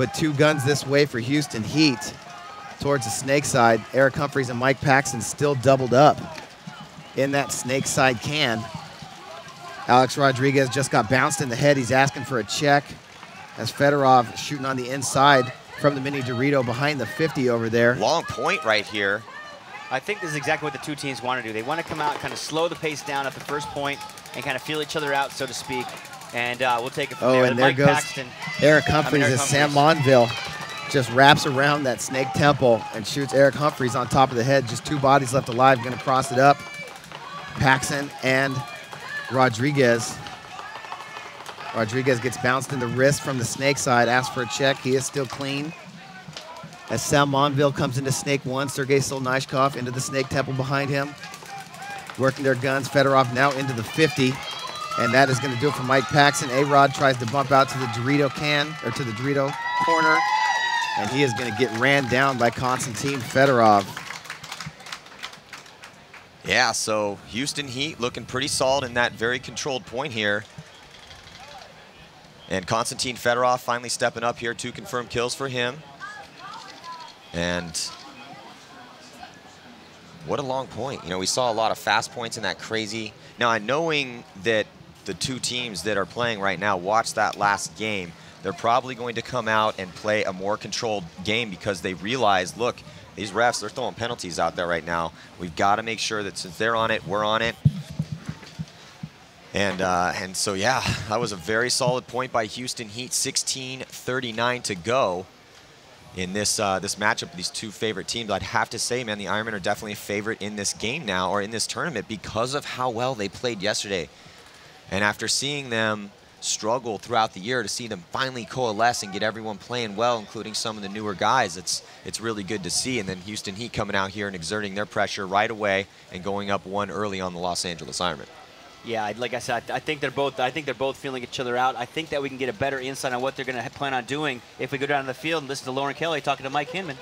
but 2 guns this way for Houston Heat towards the snake side. Eric Humphreys and Mike Paxton still doubled up in that snake side can. Alex Rodriguez just got bounced in the head. He's asking for a check as Fedorov shooting on the inside from the mini Dorito behind the 50 over there. Long point right here. I think this is exactly what the two teams want to do. They want to come out, kind of slow the pace down at the first point and kind of feel each other out, so to speak. And we'll take it from there. And there Mike goes Paxton. Eric Humphreys as Sam Monville just wraps around that snake temple and shoots Eric Humphreys on top of the head. Just 2 bodies left alive, going to cross it up. Paxton and Rodriguez. Rodriguez gets bounced in the wrist from the snake side, asks for a check. He is still clean. As Sam Monville comes into snake 1, Sergei Solnishkov into the snake temple behind him. Working their guns, Fedorov now into the 50. And that is going to do it for Mike Paxton. A-Rod tries to bump out to the Dorito can, or to the Dorito corner. And he is going to get ran down by Constantine Fedorov. Yeah, so Houston Heat looking pretty solid in that very controlled point here. And Constantine Fedorov finally stepping up here. 2 confirmed kills for him. And what a long point. You know, we saw a lot of fast points in that crazy. Now, knowing that the 2 teams that are playing right now watch that last game, they're probably going to come out and play a more controlled game because they realize, look, these refs, they're throwing penalties out there right now. We've got to make sure that since they're on it, we're on it. And so, yeah, that was a very solid point by Houston Heat. 16:39 to go in this this matchup with these 2 favorite teams. I'd have to say, man, the Ironmen are definitely a favorite in this game now, or in this tournament, because of how well they played yesterday. And after seeing them struggle throughout the year, to see them finally coalesce and get everyone playing well, including some of the newer guys, it's really good to see. And then Houston Heat coming out here and exerting their pressure right away and going up 1 early on the Los Angeles Ironmen. Yeah, like I said, I think they're both feeling each other out. I think that we can get a better insight on what they're going to plan on doing if we go down to the field and listen to Lauren Kelly talking to Mike Hinman.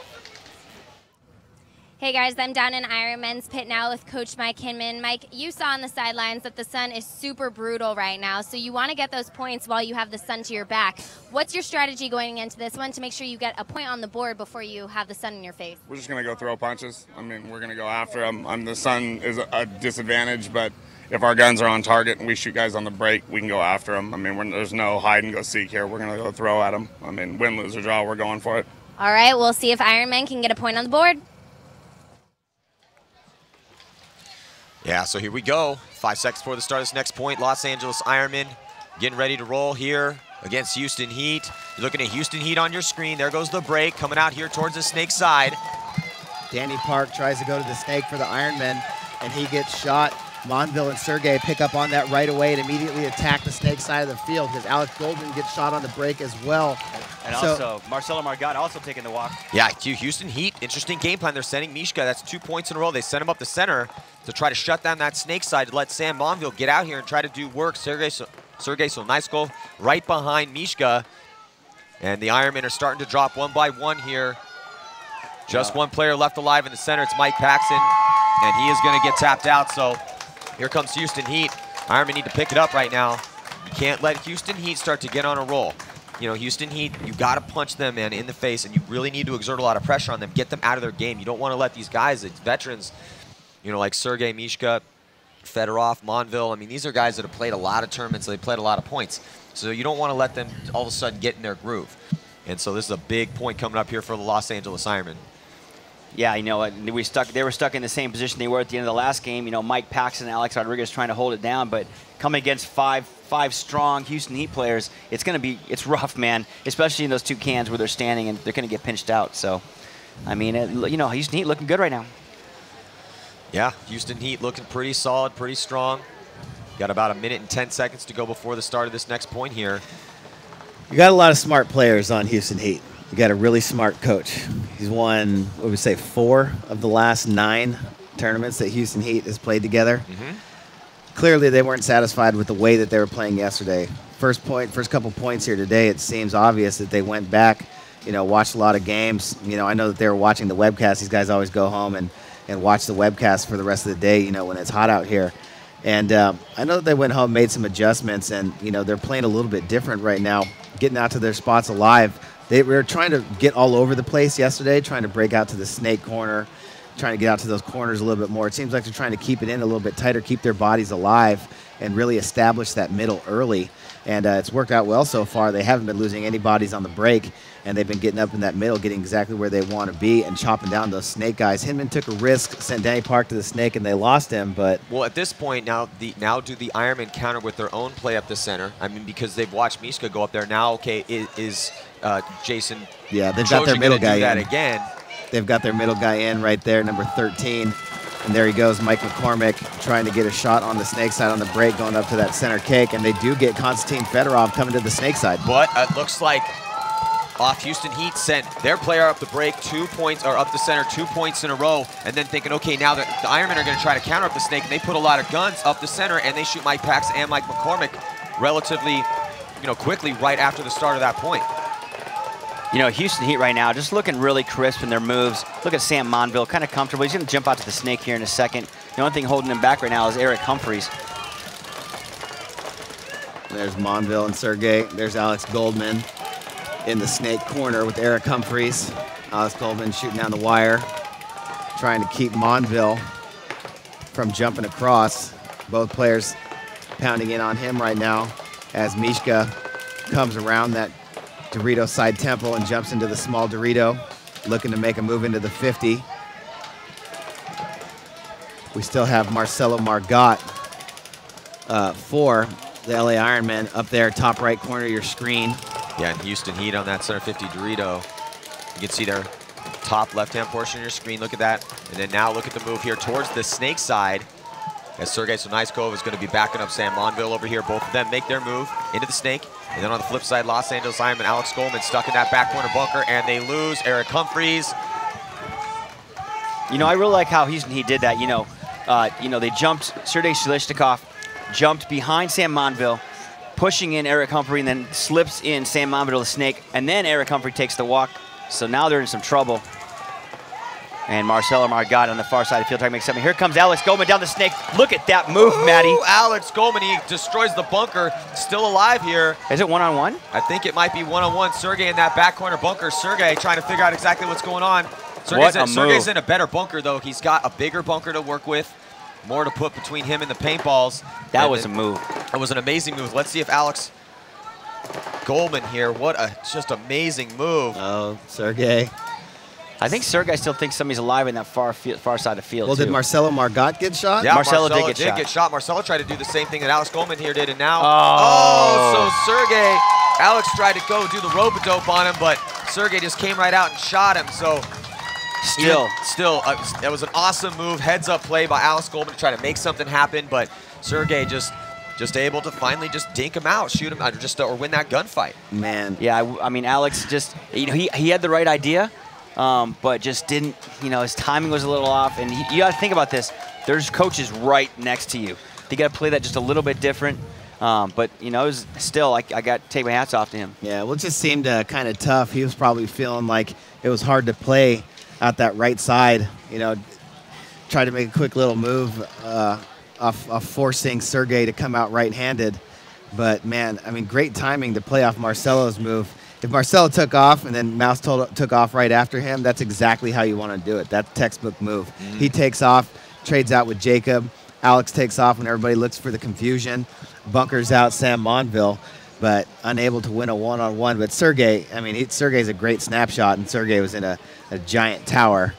Hey guys, I'm down in Ironmen's pit now with Coach Mike Hinman. Mike, you saw on the sidelines that the sun is super brutal right now, so you want to get those points while you have the sun to your back. What's your strategy going into this one to make sure you get a point on the board before you have the sun in your face? We're just going to go throw punches. I mean, we're going to go after them. The sun is a disadvantage, but if our guns are on target and we shoot guys on the break, we can go after them. I mean, there's no hide and go seek here. We're going to go throw at them. I mean, win, lose, or draw, we're going for it. All right, we'll see if Ironmen can get a point on the board. Yeah, so here we go. 5 seconds before the start of this next point. Los Angeles Ironmen getting ready to roll here against Houston Heat. You're looking at Houston Heat on your screen. There goes the break coming out here towards the snake side. Danny Park tries to go to the snake for the Ironmen, and he gets shot. Monville and Sergey pick up on that right away and immediately attack the snake side of the field because Alex Goldman gets shot on the break as well. And also, Marcelo Margot also taking the walk. Yeah, Houston Heat, interesting game plan. They're sending Mishka. That's 2 points in a row. They send him up the center to try to shut down that snake side to let Sam Monville get out here and try to do work. Sergey Solnishkov right behind Mishka. And the Ironmen are starting to drop 1 by 1 here. Just 1 player left alive in the center. It's Mike Paxton, and he is going to get tapped out. So here comes Houston Heat. Ironmen need to pick it up right now. You can't let Houston Heat start to get on a roll. You know, Houston Heat, you got to punch them, man, in the face, and you really need to exert a lot of pressure on them, get them out of their game. You don't want to let these guys, these veterans, you know, like Sergey Mishka, Fedorov, Monville. I mean, these are guys that have played a lot of tournaments. They played a lot of points. So you don't want to let them all of a sudden get in their groove. And so this is a big point coming up here for the Los Angeles Ironmen. Yeah, you know, they were stuck in the same position they were at the end of the last game. You know, Mike Paxton and Alex Rodriguez trying to hold it down, but coming against five strong Houston Heat players, it's rough, man. Especially in those 2 cans where they're standing and they're going to get pinched out. So, I mean, you know, Houston Heat looking good right now. Yeah, Houston Heat looking pretty solid, pretty strong. Got about 1 minute and 10 seconds to go before the start of this next point here. You got a lot of smart players on Houston Heat. You got a really smart coach. He's won, what would we say, 4 of the last 9 tournaments that Houston Heat has played together. Clearly, they weren't satisfied with the way that they were playing yesterday. First couple points here today, it seems obvious that they went back, you know, watched a lot of games. You know, I know that they were watching the webcast. These guys always go home and watch the webcast for the rest of the day, you know, when it's hot out here. And I know that they went home, made some adjustments, and they're playing a little bit different right now, getting out to their spots alive. They were trying to get all over the place yesterday, trying to break out to the snake corner, trying to get out to those corners a little bit more. It seems like they're trying to keep it in a little bit tighter, keep their bodies alive, and really establish that middle early. And it's worked out well so far. They haven't been losing any bodies on the break, and they've been getting up in that middle, getting exactly where they want to be, and chopping down those snake guys. Hinman took a risk, sent Danny Park to the snake, and they lost him. But well, at this point now do the Ironmen counter with their own play up the center? I mean, because they've watched Mishka go up there. Now, okay, is Jason? Yeah, they've got their middle guy in. Again. They've got their middle guy in right there, number 13. And there he goes, Mike McCormick, trying to get a shot on the snake side on the break, going up to that center cake. And they do get Constantine Fedorov coming to the snake side. But it looks like off Houston Heat sent their player up the break 2 points, or up the center 2 points in a row, and then thinking, okay, now the Ironmen are going to try to counter up the snake, and they put a lot of guns up the center, and they shoot Mike Paxson and Mike McCormick relatively, quickly right after the start of that point. Houston Heat right now just looking really crisp in their moves. Look at Sam Monville, kind of comfortable. He's going to jump out to the snake here in a second. The only thing holding him back right now is Eric Humphreys. There's Monville and Sergey. There's Alex Goldman in the snake corner with Eric Humphreys. Alex Goldman shooting down the wire, trying to keep Monville from jumping across. Both players pounding in on him right now as Mishka comes around that Dorito side temple and jumps into the small Dorito, looking to make a move into the 50. We still have Marcelo Margot for the LA Ironmen up there, top right corner of your screen. Yeah, and Houston Heat on that center 50 Dorito. You can see their top left-hand portion of your screen. Look at that. And then now look at the move here towards the snake side, as Sergey Sonaiskov is going to be backing up Sam Monville over here. Both of them make their move into the snake. And then on the flip side, Los Angeles Ironman, Alex Goldman stuck in that back corner bunker, and they lose Eric Humphreys. I really like how Houston Heat did that. They jumped, Sergey Shlishnikov jumped behind Sam Monville, pushing in Eric Humphrey, and then slips in Sam Monville to the snake, and then Eric Humphrey takes the walk. So now they're in some trouble. And Marcelo Margot on the far side of the field trying to make something. Here comes Alex Goldman down the snake. Look at that move, Matty. Alex Goldman, he destroys the bunker. Still alive here. Is it one-on-one? I think it might be one-on-one. Sergey in that back corner bunker. Sergey trying to figure out exactly what's going on. Sergey's in a better bunker, though. He's got a bigger bunker to work with. More to put between him and the paintballs. That was a move. That was an amazing move. Let's see if Alex Goldman here, what a just amazing move. Oh, Sergey. I think Sergey still thinks somebody's alive in that far side of the field, Well, too. Did Marcelo Margot get shot? Yeah, Marcelo did get shot. Marcelo tried to do the same thing that Alex Goldman here did, and now, Oh, so Sergey, Alex tried to go do the rope-a-dope on him, but Sergey just came right out and shot him, so still, that was an awesome move, heads-up play by Alex Goldman to try to make something happen, but Sergey just able to finally just dink him out, shoot him, or win that gunfight. Man. Yeah, I mean, Alex just, he had the right idea, but just didn't, his timing was a little off. And you got to think about this. There's coaches right next to you. You got to play that just a little bit different. But, it was still, I got to take my hats off to him. Yeah, well, it just seemed kind of tough. He was probably feeling like it was hard to play out that right side, tried to make a quick little move off forcing Sergey to come out right-handed. But, man, I mean, great timing to play off Marcelo's move. If Marcelo took off and then Mouse took off right after him, that's exactly how you want to do it. That's textbook move. Mm-hmm. He takes off, trades out with Jacob. Alex takes off and everybody looks for the confusion. Bunkers out Sam Monville, but unable to win a one-on-one. But Sergey, I mean, Sergey's a great snapshot, and Sergey was in a giant tower.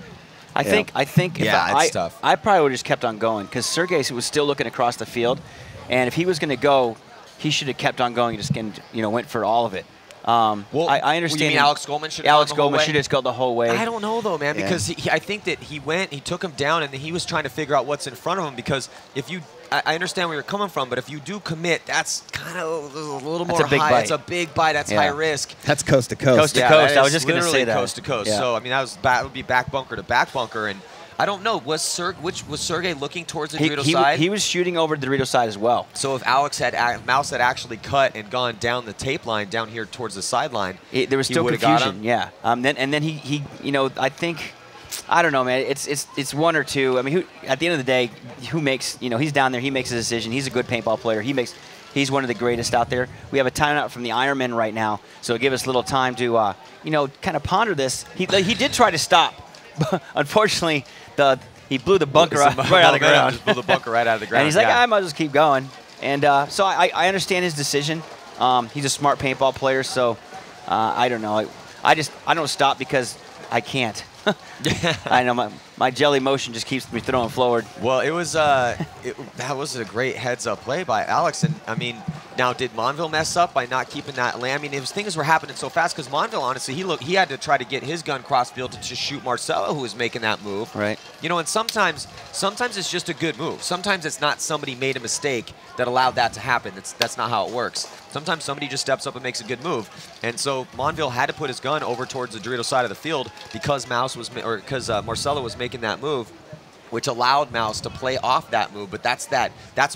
I think it's tough. I probably would have just kept on going because Sergey was still looking across the field, and if he was going to go, he should have kept on going and just went for all of it. Well, I understand. You mean Alex Goldman should have Alex Goldman should have just gone the whole way. I don't know though, man, because I think that he took him down, and he was trying to figure out what's in front of him. Because if you, I understand where you're coming from, but if you do commit, that's kind of a little more high. Bite. It's a big bite. That's high risk. That's coast to coast. Coast to coast. I was just going to say that. Coast to coast. Yeah. So I mean, that would be back bunker to back bunker, and I don't know. Was Sergey looking towards the Dorito side? He was shooting over the Dorito side as well. So if Mouse had actually cut and gone down the tape line down here towards the sideline, there was still confusion. Yeah. Then he I think I don't know, man. It's one or two. I mean, at the end of the day, who makes, he's down there. He makes a decision. He's a good paintball player. He's one of the greatest out there. We have a timeout from the Ironmen right now, so it'll give us a little time to, kind of ponder this. He did try to stop. Unfortunately, he blew the bunker right out of the ground. Just blew the bunker right out of the ground. And he's like, I might as well keep going. And so I understand his decision. He's a smart paintball player, so I don't know. I don't stop because I can't. I know my jelly motion just keeps me throwing forward. Well, it was that was a great heads-up play by Alex, and I mean, now did Monville mess up by not keeping that land? I mean, things were happening so fast because Monville, honestly, he had to try to get his gun cross field to just shoot Marcelo, who was making that move. Right. And sometimes it's just a good move. Sometimes it's not somebody made a mistake that allowed that to happen. That's not how it works. Sometimes somebody just steps up and makes a good move. And so Monville had to put his gun over towards the Dorito side of the field because Marcelo was making that move, which allowed Mouse to play off that move. But that's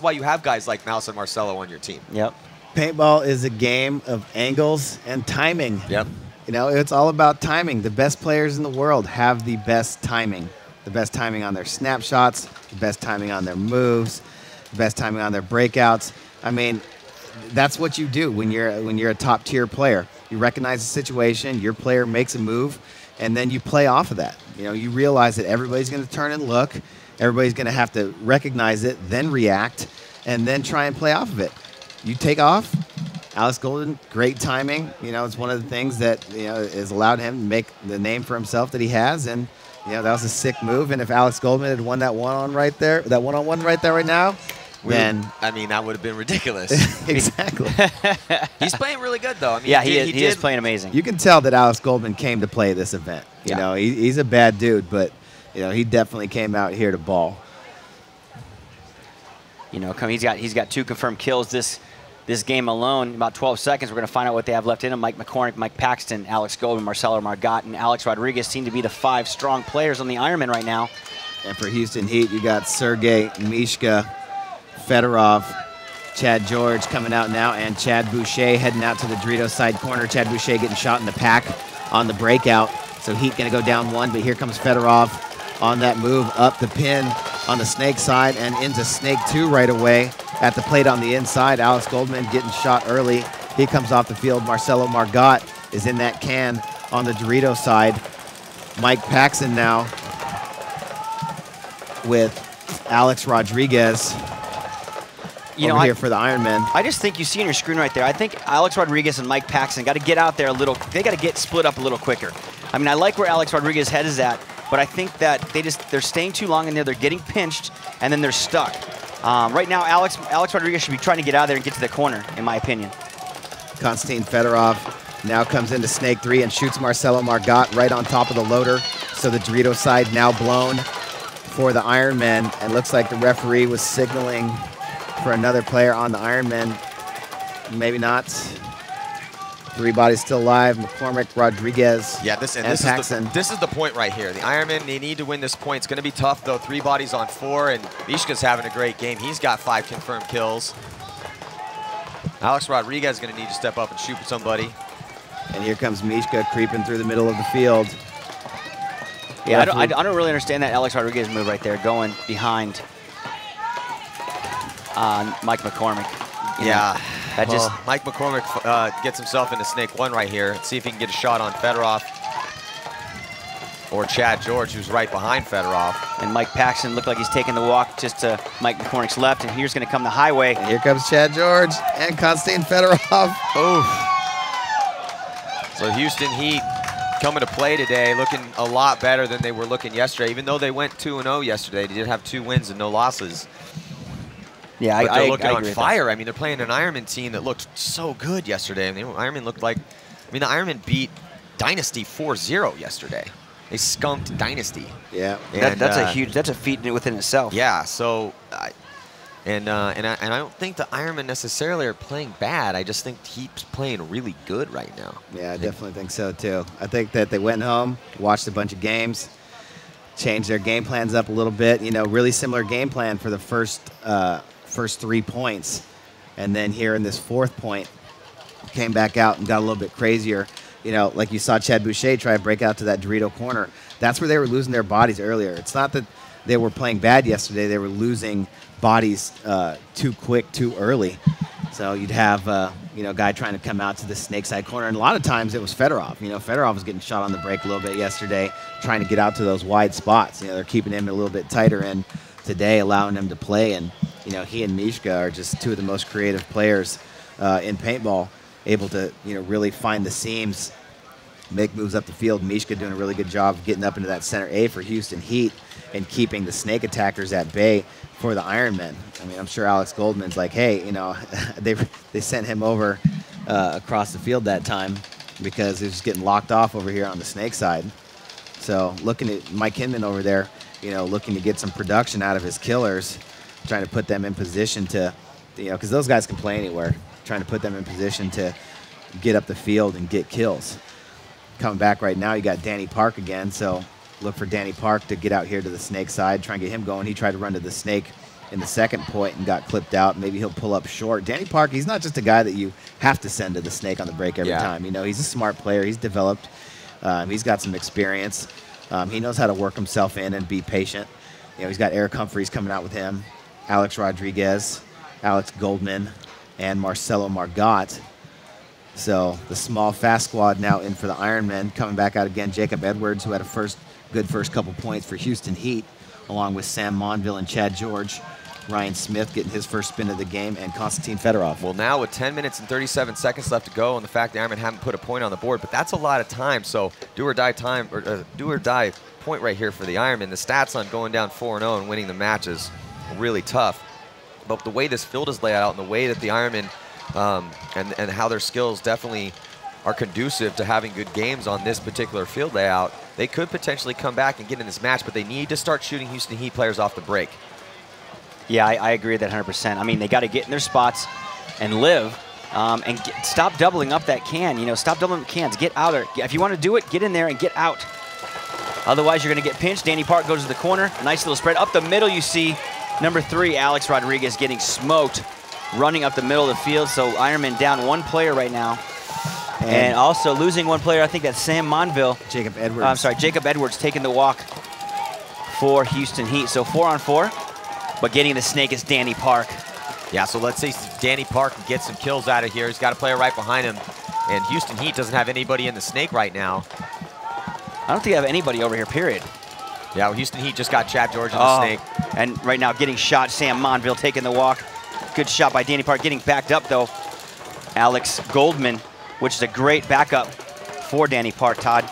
why you have guys like Mouse and Marcelo on your team. Yep. Paintball is a game of angles and timing. Yep. It's all about timing. The best players in the world have the best timing. The best timing on their snapshots, the best timing on their moves, the best timing on their breakouts. I mean, that's what you do when you're a top tier player. You recognize the situation, your player makes a move, and then you play off of that. You realize that everybody's going to turn and look, everybody's going to have to recognize it, then react, and then try and play off of it. You take off. Alex Golden, great timing. It's one of the things that has allowed him to make the name for himself that he has, and that was a sick move. And if Alex Goldman had won that one-on-one right there right now, then that would have been ridiculous. Exactly. He's playing really good, though. I mean, yeah, he is playing amazing. You can tell that Alex Goldman came to play this event. He's a bad dude, but he definitely came out here to ball. He's got 2 confirmed kills this game alone. In about 12 seconds, we're going to find out what they have left in them. Mike McCormick, Mike Paxton, Alex Goldman, Marcelo Margot, and Alex Rodriguez seem to be the 5 strong players on the Ironman right now. And for Houston Heat, you got Sergey, Mishka, Fedorov, Chad George coming out now, and Chad Boucher heading out to the Dorito side corner. Chad Boucher getting shot in the pack on the breakout. So Heat going to go down 1, but here comes Fedorov on that move up the pin on the Snake side and into Snake 2 right away at the plate on the inside. Alex Goldman getting shot early. He comes off the field. Marcelo Margot is in that can on the Dorito side. Mike Paxton now with Alex Rodriguez over here for the Ironmen. I just think you see on your screen right there, I think Alex Rodriguez and Mike Paxton got to get out there a little. They got to get split up a little quicker. I mean, I like where Alex Rodriguez's head is at, but I think that they're staying too long in there. They're getting pinched, and then they're stuck. Right now, Alex Rodriguez should be trying to get out of there and get to the corner, in my opinion. Constantine Fedorov now comes into Snake 3 and shoots Marcelo Margot right on top of the loader. So the Dorito side now blown for the Ironmen, and looks like the referee was signaling for another player on the Ironmen. Maybe not. 3 bodies still alive. McCormick, Rodriguez, and Paxton. This is the point right here. The Ironmen, they need to win this point. It's going to be tough, though. 3 bodies on 4, and Mishka's having a great game. He's got 5 confirmed kills. Alex Rodriguez is going to need to step up and shoot somebody. And here comes Mishka creeping through the middle of the field. Yeah, I don't really understand that Alex Rodriguez move right there, going behind Mike McCormick. Mike McCormick gets himself into Snake 1 right here. Let's see if he can get a shot on Fedorov or Chad George, who's right behind Fedorov. And Mike Paxton looked like he's taking the walk just to Mike McCormick's left, and here's going to come the highway. And here comes Chad George and Constantine Fedorov. Oof. So Houston Heat coming to play today, looking a lot better than they were looking yesterday. Even though they went 2-0 yesterday, they did have 2 wins and no losses. Yeah, but they're looking on fire. I mean, they're playing an Ironman team that looked so good yesterday. I mean, Ironman looked like, the Ironman beat Dynasty 4-0 yesterday. They skunked Dynasty. Yeah, and that's a feat within itself. Yeah. So, I don't think the Ironmen necessarily are playing bad. I just think Heat's playing really good right now. Yeah, I definitely think so too. I think that they went home, watched a bunch of games, changed their game plans up a little bit. Really similar game plan for the first 3 points, and then here in this 4th point, came back out and got a little bit crazier. You know, like you saw Chad Boucher try to break out to that Dorito corner. That's where they were losing their bodies earlier. It's not that they were playing bad yesterday. They were losing bodies too quick, too early. So you'd have, you know, a guy trying to come out to the snake side corner. And a lot of times it was Fedorov. You know, Fedorov was getting shot on the break a little bit yesterday, trying to get out to those wide spots. You know, they're keeping him a little bit tighter in today, allowing him to play. And, you know, he and Mishka are just two of the most creative players in paintball, able to, you know, really find the seams, make moves up the field. Mishka doing a really good job of getting up into that center A for Houston Heat and keeping the snake attackers at bay for the Ironmen. I mean, I'm sure Alex Goldman's like, hey, you know, they sent him over across the field that time because he was getting locked off over here on the snake side. So looking at Mike Hinman over there, you know, looking to get some production out of his killers, trying to put them in position to, you know, because those guys can play anywhere, trying to put them in position to get up the field and get kills. Coming back right now, you got Danny Park again, so look for Danny Park to get out here to the snake side, try and get him going. He tried to run to the snake in the second point and got clipped out. Maybe he'll pull up short. Danny Park, he's not just a guy that you have to send to the snake on the break every time. You know, he's a smart player. He's developed. He's got some experience. He knows how to work himself in and be patient. You know, he's got Eric Humphreys coming out with him, Alex Rodriguez, Alex Goldman, and Marcelo Margot. So the small fast squad now in for the Ironmen. Coming back out again, Jacob Edwards, who had a good first couple points for Houston Heat, along with Sam Monville and Chad George. Ryan Smith getting his first spin of the game, and Constantine Fedorov. Well, now with 10 minutes and 37 seconds left to go, and the fact the Ironmen haven't put a point on the board, but that's a lot of time. So do or die time, or do or die point right here for the Ironmen. The stats on going down 4-0 and winning the match is really tough. But the way this field is laid out and the way that the Ironmen and how their skills definitely are conducive to having good games on this particular field layout, they could potentially come back and get in this match, but they need to start shooting Houston Heat players off the break. Yeah, I agree with that 100%. I mean, they got to get in their spots and live and stop doubling up that can. You know, stop doubling up cans. Get out there. If you want to do it, get in there and get out. Otherwise, you're going to get pinched. Danny Park goes to the corner. Nice little spread. Up the middle, you see number 3, Alex Rodriguez, getting smoked, running up the middle of the field. So Ironman down 1 player right now. And also losing 1 player, I think that's Sam Monville. Jacob Edwards. I'm sorry, Jacob Edwards taking the walk for Houston Heat. So 4-on-4, but getting the snake is Danny Park. Yeah, so let's see Danny Park can get some kills out of here. He's got a player right behind him. And Houston Heat doesn't have anybody in the snake right now. I don't think I have anybody over here, period. Yeah, well, Houston Heat just got Chad George in the snake. And right now getting shot, Sam Monville taking the walk. Good shot by Danny Park, getting backed up though. Alex Goldman, which is a great backup for Danny Park, Todd.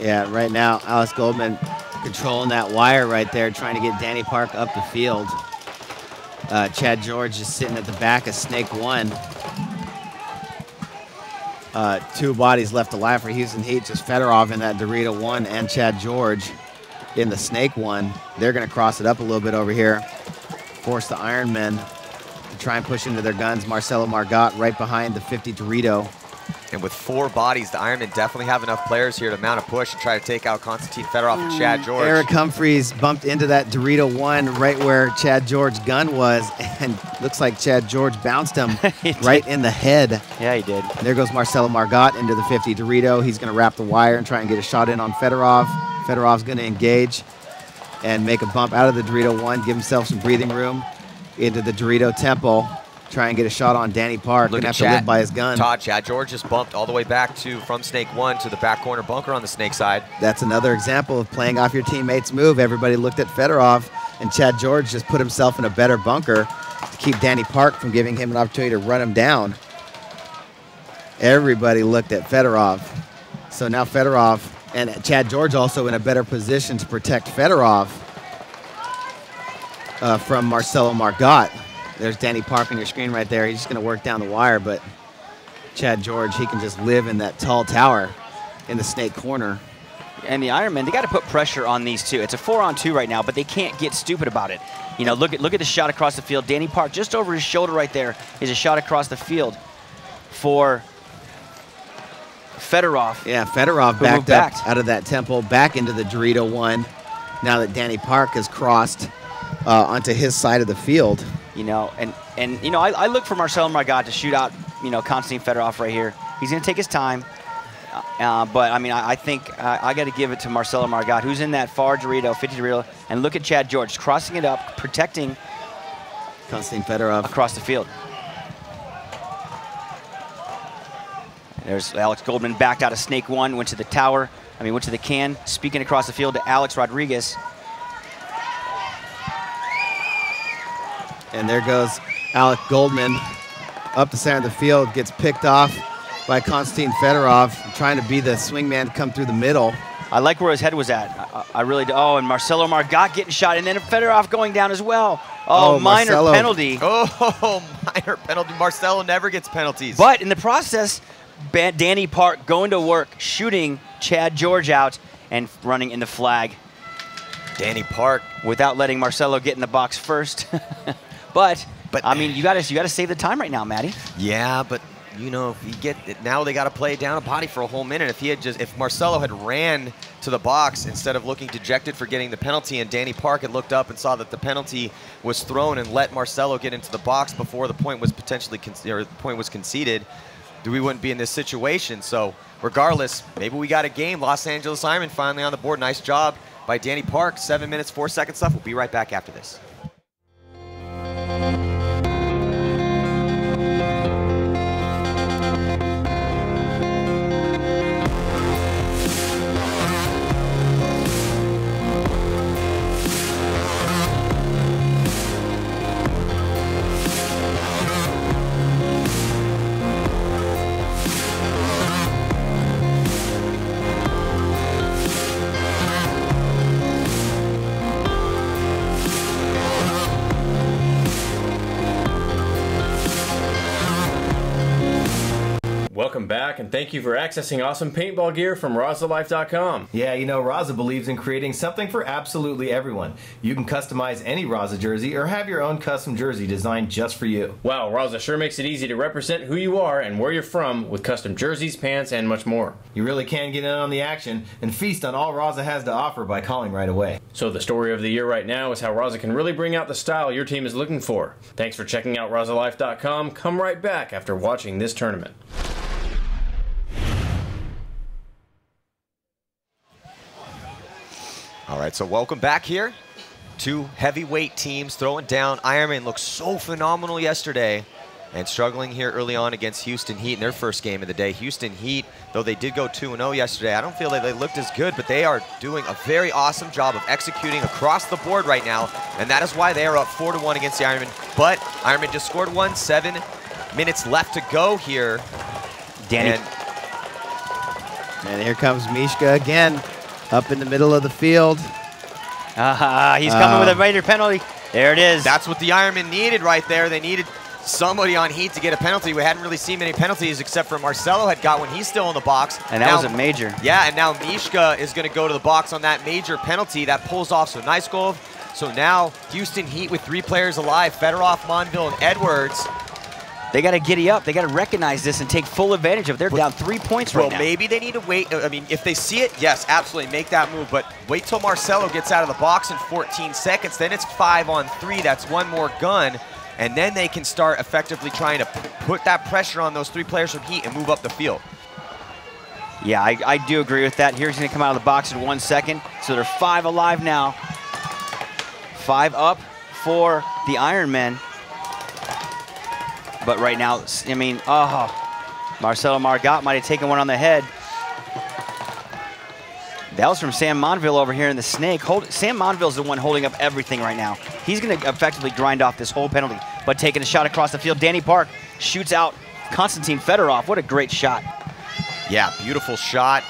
Yeah, right now, Alex Goldman controlling that wire right there, trying to get Danny Park up the field. Chad George is sitting at the back of Snake 1. 2 bodies left alive for Houston Heat, just Fedorov in that Dorito 1 and Chad George in the Snake 1. They're going to cross it up a little bit over here, force the Ironmen to try and push into their guns. Marcelo Margot right behind the 50 Dorito. And with 4 bodies, the Ironmen definitely have enough players here to mount a push and try to take out Constantine Fedorov and Chad George. Eric Humphreys bumped into that Dorito 1 right where Chad George's gun was, and looks like Chad George bounced him right in the head. Yeah, he did. And there goes Marcelo Margot into the 50 Dorito. He's going to wrap the wire and try and get a shot in on Fedorov. Fedorov's going to engage and make a bump out of the Dorito 1, give himself some breathing room into the Dorito Temple. Try and get a shot on Danny Park. Look Gonna at have to live by his gun. Todd, Chad George just bumped all the way back from Snake 1 to the back corner bunker on the Snake side. That's another example of playing off your teammate's move. Everybody looked at Fedorov, and Chad George just put himself in a better bunker to keep Danny Park from giving him an opportunity to run him down. Everybody looked at Fedorov. So now Fedorov and Chad George also in a better position to protect Fedorov from Marcelo Margot. There's Danny Park on your screen right there. He's just going to work down the wire, but Chad George, he can just live in that tall tower in the Snake corner. And the Ironmen, they got to put pressure on these two. It's a 4-on-2 right now, but they can't get stupid about it. You know, look at the shot across the field. Danny Park, just over his shoulder right there, is a shot across the field for Fedorov. Yeah, Fedorov backed up out of that temple, back into the Dorito 1, now that Danny Park has crossed onto his side of the field. You know, and you know, I look for Marcelo Margot to shoot out, you know, Constantine Fedorov right here. He's going to take his time. But, I mean, I think I got to give it to Marcelo Margot, who's in that far Dorito, 50 Dorito. And look at Chad George crossing it up, protecting Constantine Fedorov across the field. There's Alex Goldman backed out of snake one, went to the tower. Went to the can, speaking across the field to Alex Rodriguez. And there goes Alec Goldman up the center of the field, gets picked off by Constantine Fedorov, trying to be the swing man to come through the middle. I like where his head was at. I really do. Oh, and Marcelo Margot getting shot, and then Fedorov going down as well. Oh, minor Marcelo. penalty. Oh, minor penalty. Marcelo never gets penalties. But in the process, Danny Park going to work, shooting Chad George out and running in the flag. Danny Park. Without letting Marcelo get in the box first. but I mean, you gotta save the time right now, Matty. Yeah, but you know, if you get it, now they got to play down a body for a whole minute. If Marcelo had ran to the box instead of looking dejected for getting the penalty, and Danny Park had looked up and saw that the penalty was thrown and let Marcelo get into the box before the point was conceded, we wouldn't be in this situation. So regardless, maybe we got a game. Los Angeles Ironmen finally on the board. Nice job by Danny Park. 7 minutes, 4 seconds left. We'll be right back after this. Welcome back, and thank you for accessing awesome paintball gear from RazaLife.com. Yeah, you know, Raza believes in creating something for absolutely everyone. You can customize any Raza jersey or have your own custom jersey designed just for you. Wow, Raza sure makes it easy to represent who you are and where you're from with custom jerseys, pants, and much more. You really can get in on the action and feast on all Raza has to offer by calling right away. So the story of the year right now is how Raza can really bring out the style your team is looking for. Thanks for checking out RazaLife.com. Come right back after watching this tournament. All right, so welcome back here. Two heavyweight teams throwing down. Ironman looked so phenomenal yesterday and struggling here early on against Houston Heat in their first game of the day. Houston Heat, though they did go 2-0 yesterday, I don't feel that they looked as good, but they are doing a very awesome job of executing across the board right now, and that is why they are up 4-1 against the Ironmen. But Ironman just scored one, 7 minutes left to go here. Danny. And here comes Mishka again. Up in the middle of the field. He's coming with a major penalty. There it is. That's what the Ironmen needed right there. They needed somebody on Heat to get a penalty. We hadn't really seen many penalties except for Marcelo had got one. He's still in the box. And that was a major. Yeah, and now Mishka is going to go to the box on that major penalty. That pulls off so nice goal. So now Houston Heat with 3 players alive, Fedorov, Monville, and Edwards. They got to giddy up. They got to recognize this and take full advantage of it. They're down 3 points right now. Well, maybe they need to wait. I mean, if they see it, yes, absolutely, make that move. But wait till Marcelo gets out of the box in 14 seconds. Then it's 5-on-3. That's one more gun. And then they can start effectively trying to put that pressure on those 3 players from Heat and move up the field. Yeah, I do agree with that. Here's going to come out of the box in 1 second. So they're 5 alive now. 5 up for the Ironmen. But right now, I mean, Marcelo Margot might have taken one on the head. That was from Sam Monville over here in the snake. Sam Monville's the one holding up everything right now. He's going to effectively grind off this whole penalty. But taking a shot across the field, Danny Park shoots out Constantine Fedorov. What a great shot. Yeah, beautiful shot.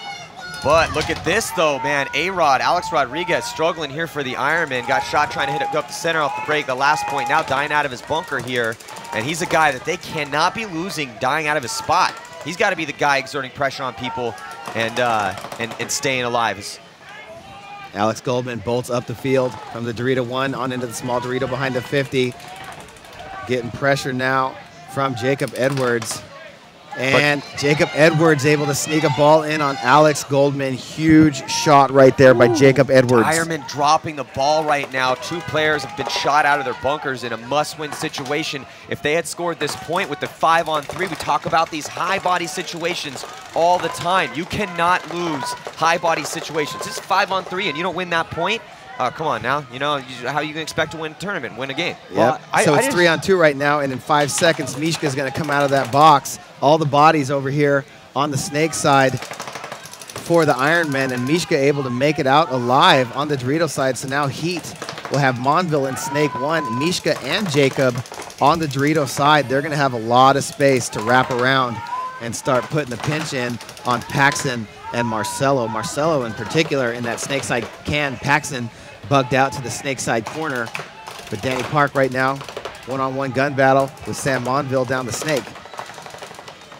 But look at this, though, man. A-Rod, Alex Rodriguez struggling here for the Ironmen. Got shot trying to hit it up the center off the break. The last point now dying out of his bunker here. And he's a guy that they cannot be losing dying out of his spot. He's got to be the guy exerting pressure on people and staying alive. Alex Goldman bolts up the field from the Dorito 1 on into the small Dorito behind the 50. Getting pressure now from Jacob Edwards. And Jacob Edwards able to sneak a ball in on Alex Goldman. Huge shot right there by Jacob Edwards. Ironmen dropping the ball right now. 2 players have been shot out of their bunkers in a must-win situation. If they had scored this point with the 5-on-3, we talk about these high body situations all the time. You cannot lose high body situations. This is 5-on-3 and you don't win that point. Come on now, you know, how you can expect to win a tournament, win a game? Yep. Well, So it's 3-on-2 right now, and in 5 seconds, Mishka's going to come out of that box. All the bodies over here on the snake side for the Ironmen, and Mishka able to make it out alive on the Dorito side. So now Heat will have Monville in snake 1, Mishka and Jacob on the Dorito side. They're going to have a lot of space to wrap around and start putting the pinch in on Paxson and Marcelo. Marcelo in particular in that snake side can. Paxson bugged out to the snake side corner. But Danny Park right now, one-on-one gun battle with Sam Monville down the snake.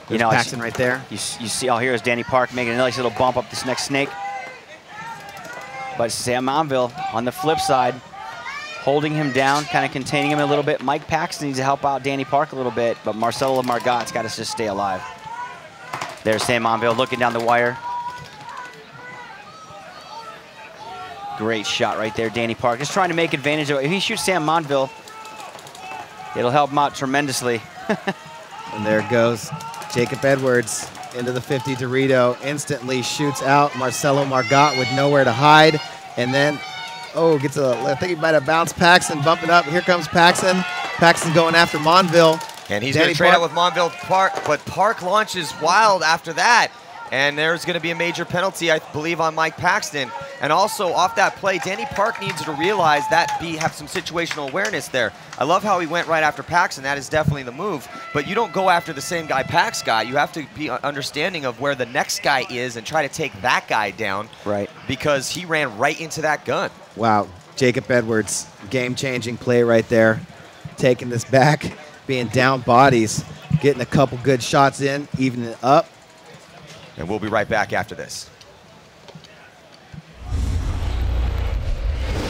There's Paxson right there. You see, all here is Danny Park making a nice little bump up this next snake. But Sam Monville on the flip side, holding him down, kind of containing him a little bit. Mike Paxton needs to help out Danny Park a little bit, but Marcelo Margot's got to just stay alive. There's Sam Monville looking down the wire. Great shot right there, Danny Park. Just trying to make advantage of it. If he shoots Sam Monville, it'll help him out tremendously. And there goes Jacob Edwards into the 50 Dorito. Instantly shoots out Marcelo Margot with nowhere to hide. And then, gets I think he might have bounced Paxson, bumping up. Here comes Paxson. Paxson going after Monville. And he's going to trade out with Monville Park, but Park launches wild after that. And there's going to be a major penalty, I believe, on Mike Paxton. And also, off that play, Danny Park needs to realize that have some situational awareness there. I love how he went right after Paxton. That is definitely the move. But you don't go after the same guy Pax got. You have to be understanding of where the next guy is and try to take that guy down. Right. Because he ran right into that gun. Wow. Jacob Edwards, game-changing play right there. Taking this back, being down bodies, getting a couple good shots in, evening it up. And we'll be right back after this.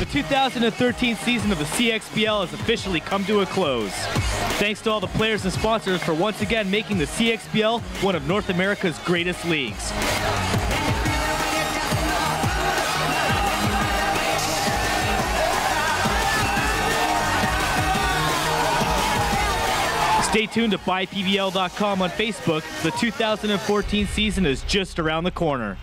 The 2013 season of the CXBL has officially come to a close. Thanks to all the players and sponsors for once again making the CXBL one of North America's greatest leagues. Stay tuned to buypbl.com on Facebook. The 2014 season is just around the corner.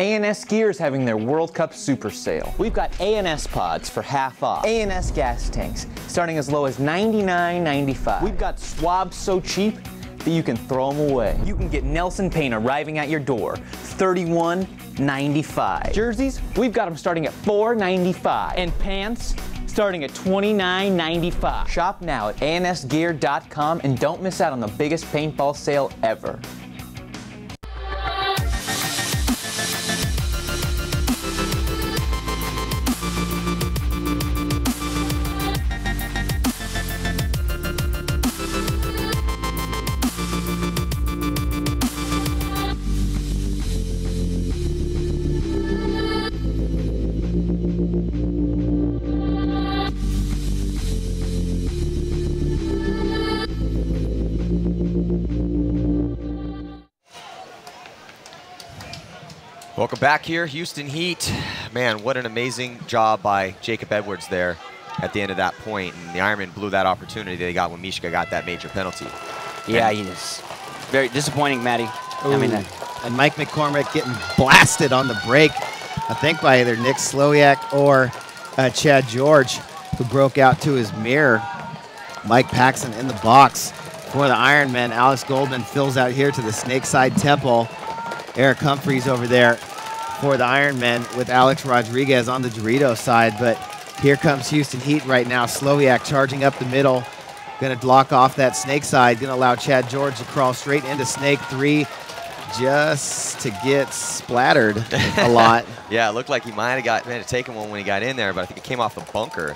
A&S Gear is having their World Cup Super Sale. We've got A&S pods for half off. A&S gas tanks starting as low as $99.95. We've got swabs so cheap that you can throw them away. You can get Nelson paint arriving at your door, $31.95. Jerseys, we've got them starting at $4.95. And pants, starting at $29.95. Shop now at ansgear.com and don't miss out on the biggest paintball sale ever. Welcome back here, Houston Heat. Man, what an amazing job by Jacob Edwards there at the end of that point. And the Ironmen blew that opportunity they got when Mishka got that major penalty. Yeah, he is. Very disappointing, Matty. I mean, and Mike McCormick getting blasted on the break, I think by either Nick Slowiak or Chad George, who broke out to his mirror. Mike Paxson in the box for the Ironmen. Alex Goldman fills out here to the Snakeside Temple. Eric Humphreys over there for the Ironmen with Alex Rodriguez on the Dorito side. But here comes Houston Heat right now. Slowiak charging up the middle. Going to block off that snake side. Going to allow Chad George to crawl straight into snake 3 just to get splattered a lot. Yeah, it looked like he might have taken one when he got in there, but I think it came off the bunker.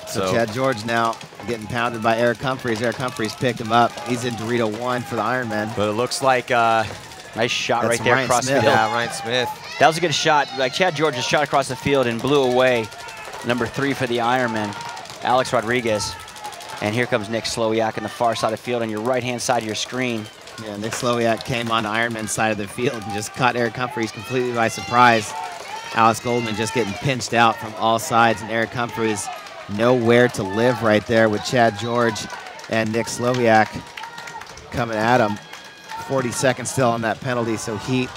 So Chad George now getting pounded by Eric Humphreys. Eric Humphreys picked him up. He's in Dorito 1 for the Ironmen. But it looks like nice shot right there Ryan across Smith. the field. Yeah, Ryan Smith. That was a good shot. Like Chad George just shot across the field and blew away number 3 for the Ironmen, Alex Rodriguez. And here comes Nick Slowiak on the far side of the field on your right-hand side of your screen. Yeah, Nick Slowiak came on the Ironman side of the field and just caught Eric Humphreys completely by surprise. Alex Goldman just getting pinched out from all sides, and Eric Humphreys nowhere to live right there with Chad George and Nick Slowiak coming at him. 40 seconds still on that penalty, so Heat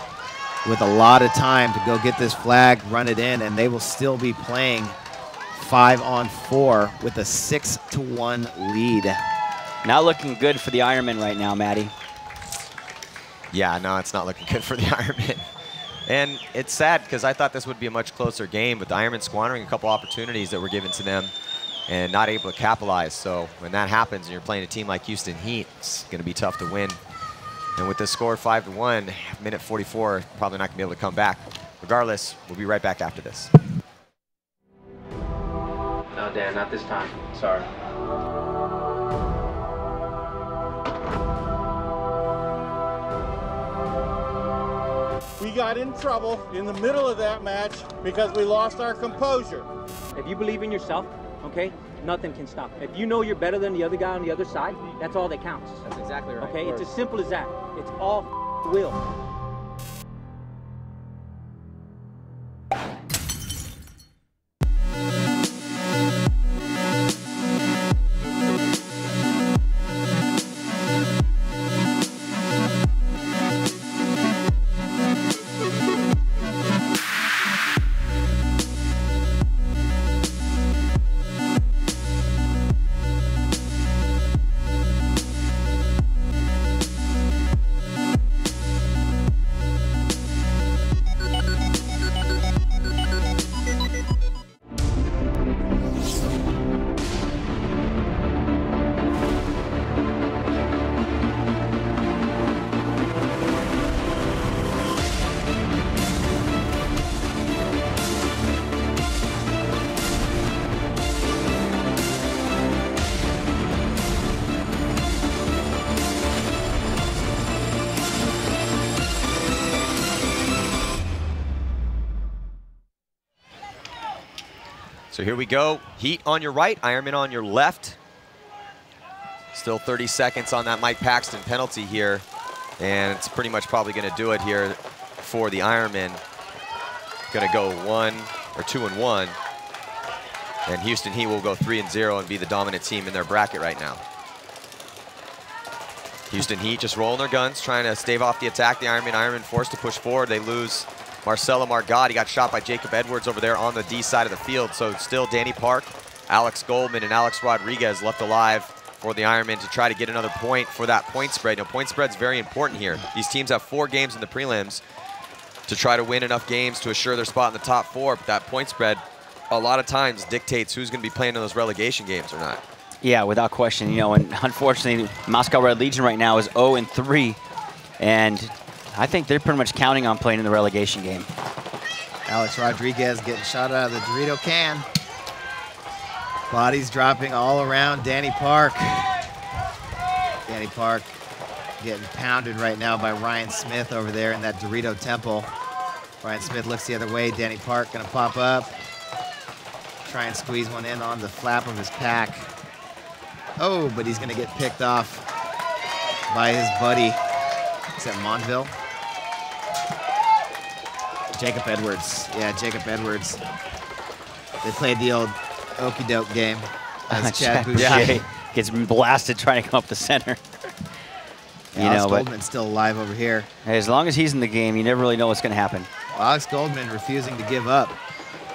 with a lot of time to go get this flag, run it in, and they will still be playing 5-on-4 with a 6-1 lead. Not looking good for the Ironmen right now, Maddie. Yeah, no, it's not looking good for the Ironmen. And it's sad because I thought this would be a much closer game, but the Ironmen squandering a couple opportunities that were given to them and not able to capitalize. So when that happens and you're playing a team like Houston Heat, it's going to be tough to win. And with this score 5-1, minute 44, probably not going to be able to come back. Regardless, we'll be right back after this. No, Dan, not this time. Sorry. We got in trouble in the middle of that match because we lost our composure. If you believe in yourself, okay, nothing can stop it. If you know you're better than the other guy on the other side, that's all that counts. That's exactly right. Okay, it's as simple as that. It's all will. So here we go. Heat on your right, Ironman on your left. Still 30 seconds on that Mike Paxton penalty here. And it's pretty much probably going to do it here for the Ironman. Going to go 2-1. And Houston Heat will go 3-0 and be the dominant team in their bracket right now. Houston Heat just rolling their guns, trying to stave off the attack. The Ironmen forced to push forward. They lose Marcelo Margot. He got shot by Jacob Edwards over there on the D side of the field. So still Danny Park, Alex Goldman, and Alex Rodriguez left alive for the Ironmen to try to get another point for that point spread. Point spread's very important here. These teams have 4 games in the prelims to try to win enough games to assure their spot in the top 4. But that point spread a lot of times dictates who's going to be playing in those relegation games or not. Yeah, without question. And unfortunately, Moscow Red Legion right now is 0-3, and I think they're pretty much counting on playing in the relegation game. Alex Rodriguez getting shot out of the Dorito can. Bodies dropping all around Danny Park. Danny Park getting pounded right now by Ryan Smith over there in that Dorito temple. Ryan Smith looks the other way. Danny Park gonna pop up. Try and squeeze one in on the flap of his pack. Oh, but he's gonna get picked off by his buddy. Is that Monville? Jacob Edwards. Yeah, Jacob Edwards. They played the old okey doke game as Chad Boucher gets blasted trying to come up the center. Alex Goldman's still alive over here. As long as he's in the game, you never really know what's going to happen. Well, Alex Goldman refusing to give up.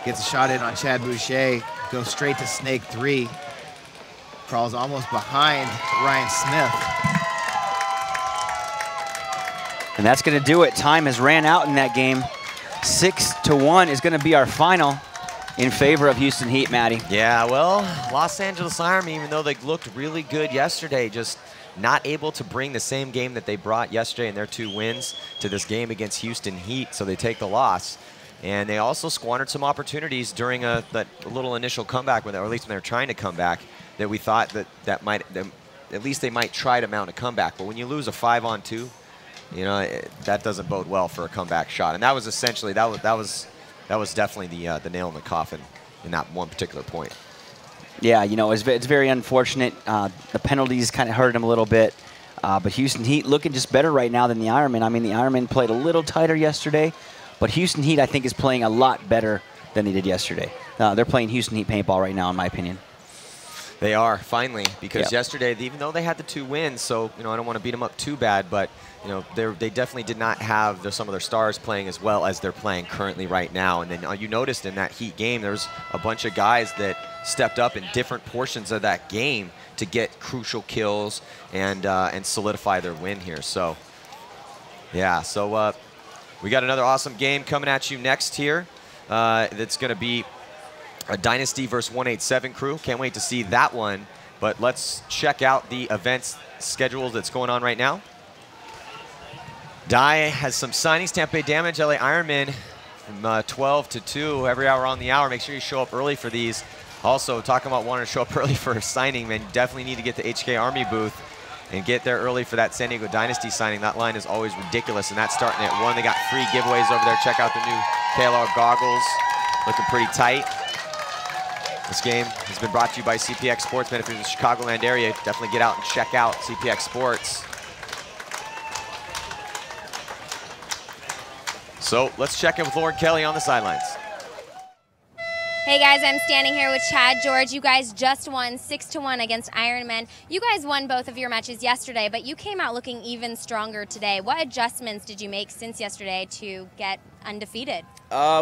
Gets a shot in on Chad Boucher. Goes straight to Snake 3. Crawls almost behind Ryan Smith. And that's going to do it. Time has ran out in that game. 6-1 is going to be our final in favor of Houston Heat, Maddie. Yeah, well, Los Angeles Ironmen, even though they looked really good yesterday, just not able to bring the same game that they brought yesterday in their 2 wins to this game against Houston Heat, so they take the loss. And they also squandered some opportunities during that little initial comeback, or at least when they were trying to come back, that we thought that at least they might try to mount a comeback. But when you lose a 5-on-2, that doesn't bode well for a comeback shot. And that was essentially, that was definitely the nail in the coffin in that one particular point. Yeah, you know, it's very unfortunate. The penalties kind of hurt him a little bit. But Houston Heat looking just better right now than the Ironmen. I mean, the Ironmen played a little tighter yesterday, but Houston Heat, I think, is playing a lot better than they did yesterday. They're playing Houston Heat paintball right now, in my opinion. They are, finally, because yesterday, even though they had the 2 wins, so, you know, I don't want to beat them up too bad, but, you know, they definitely did not have some of their stars playing as well as they're playing currently right now. And then you noticed in that Heat game, there was a bunch of guys that stepped up in different portions of that game to get crucial kills and solidify their win here. So, yeah, so we got another awesome game coming at you next here. That's going to be a Dynasty versus 187 crew. Can't wait to see that one. But let's check out the events schedule that's going on right now. Dye has some signings. Tampa Bay Damage, LA Ironmen from 12 to 2 every hour on the hour. Make sure you show up early for these. Also, talking about wanting to show up early for a signing, man, you definitely need to get the HK Army booth and get there early for that San Diego Dynasty signing. That line is always ridiculous, and that's starting at 1. They got free giveaways over there. Check out the new KLR goggles. Looking pretty tight. This game has been brought to you by CPX Sports. Man, if you're in the Chicagoland area, definitely get out and check out CPX Sports. So let's check in with Lauren Kelly on the sidelines. Hey guys, I'm standing here with Chad George. You guys just won 6-1 against Ironmen. You guys won both of your matches yesterday, but you came out looking even stronger today. What adjustments did you make since yesterday to get undefeated?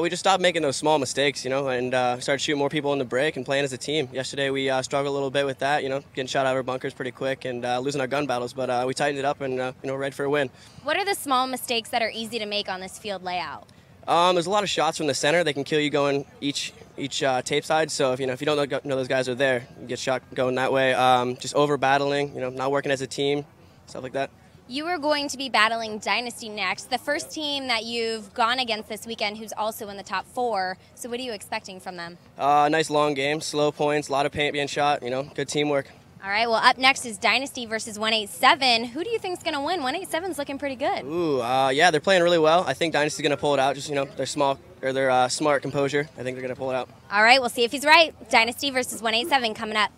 We just stopped making those small mistakes, you know, and started shooting more people in the break and playing as a team. Yesterday we struggled a little bit with that, you know, getting shot out of our bunkers pretty quick and losing our gun battles, but we tightened it up and, you know, ready for a win. What are the small mistakes that are easy to make on this field layout? There's a lot of shots from the center. They can kill you going each tape side. So if you don't know those guys are there, you get shot going that way. Just over battling, you know, not working as a team, stuff like that. You are going to be battling Dynasty next, the first team that you've gone against this weekend who's also in the top 4. So what are you expecting from them? Nice long game, slow points, a lot of paint being shot, you know, good teamwork. All right, well, up next is Dynasty versus 187. Who do you think's going to win? 187's looking pretty good. Ooh, yeah, they're playing really well. I think Dynasty's going to pull it out. Just, you know, they're smart composure. I think they're going to pull it out. All right, we'll see if he's right. Dynasty versus 187 coming up.